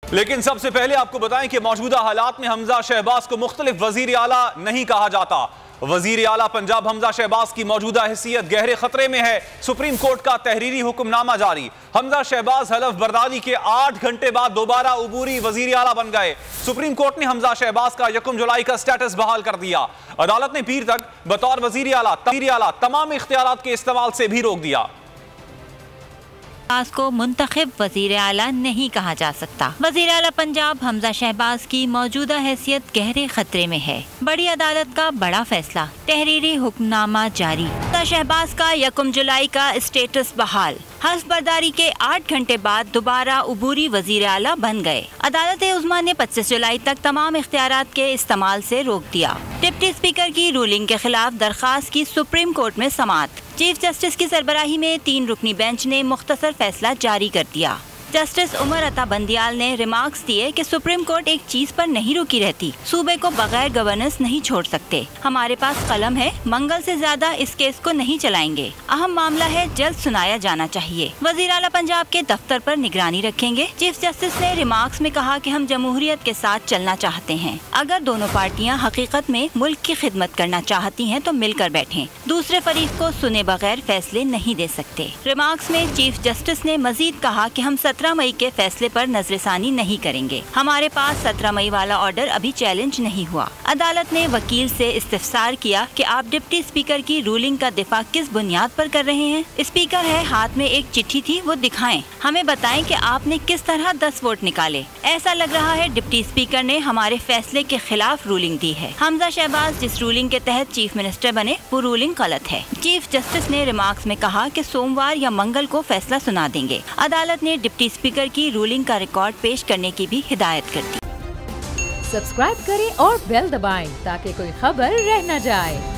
लेकिन सबसे पहले आपको बताएं कि मौजूदा हालात में हमजा शहबाज को मुख्तलिफ वजीर आला नहीं कहा जाता। वजीर आला पंजाब हमजा शहबाज की मौजूदा हैसियत गहरे खतरे में है। सुप्रीम कोर्ट का तहरीरी हुक्मनामा जारी। हमजा शहबाज हलफ बर्दारी के 8 घंटे बाद दोबारा उबूरी वजीर आला बन गए। सुप्रीम कोर्ट ने हमजा शहबाज का 1 जुलाई का स्टेटस बहाल कर दिया। अदालत ने पीर तक बतौर वजीर आला तमाम इख्तियारात के इस्तेमाल से भी रोक दिया। शहबाज को मुंतखब वजीर आला नहीं कहा जा सकता। वजीर आला पंजाब हमजा शहबाज की मौजूदा हैसियत गहरे खतरे में है। बड़ी अदालत का बड़ा फैसला, तहरीरी हुक्मनामा जारी। हमजा शहबाज का 1 जुलाई का स्टेटस बहाल। हल्फ बर्दारी के 8 घंटे बाद दोबारा उबूरी वजीर आला बन गए। अदालत उज़्मा ने 25 जुलाई तक तमाम इख्तियारात के इस्तेमाल से रोक दिया। डिप्टी स्पीकर की रूलिंग के खिलाफ दरखास्त की सुप्रीम कोर्ट में समाअत। चीफ जस्टिस की सरबराही में 3 रुकनी बेंच ने मुख्तसर फैसला जारी कर दिया। जस्टिस उमर अता बंदियाल ने रिमार्क्स दिए कि सुप्रीम कोर्ट एक चीज पर नहीं रुकी रहती, सूबे को बगैर गवर्नेंस नहीं छोड़ सकते। हमारे पास कलम है, मंगल से ज्यादा इस केस को नहीं चलाएंगे। अहम मामला है, जल्द सुनाया जाना चाहिए। वजीर आला पंजाब के दफ्तर पर निगरानी रखेंगे। चीफ जस्टिस ने रिमार्क्स में कहा कि हम जमहूरियत के साथ चलना चाहते हैं। अगर दोनों पार्टियां हकीकत में मुल्क की खिदमत करना चाहती हैं तो मिलकर बैठें। दूसरे फरीक को सुने बगैर फैसले नहीं दे सकते। रिमार्क्स में चीफ जस्टिस ने मजीद कहा कि हम 17 मई के फैसले पर नजरसानी नहीं करेंगे। हमारे पास 17 मई वाला ऑर्डर अभी चैलेंज नहीं हुआ। अदालत ने वकील से इस्तिफसार किया कि आप डिप्टी स्पीकर की रूलिंग का दिफा किस बुनियाद पर कर रहे हैं। स्पीकर है, हाथ में एक चिट्ठी थी, वो दिखाएं। हमें बताएं कि आपने किस तरह 10 वोट निकाले। ऐसा लग रहा है डिप्टी स्पीकर ने हमारे फैसले के खिलाफ रूलिंग दी है। हमजा शहबाज जिस रूलिंग के तहत चीफ मिनिस्टर बने वो रूलिंग गलत है। चीफ जस्टिस ने रिमार्क्स में कहा कि सोमवार या मंगल को फैसला सुना देंगे। अदालत ने डिप्टी स्पीकर की रूलिंग का रिकॉर्ड पेश करने की भी हिदायत कर दी। सब्सक्राइब करें और बेल दबाएं ताकि कोई खबर रह न जाए।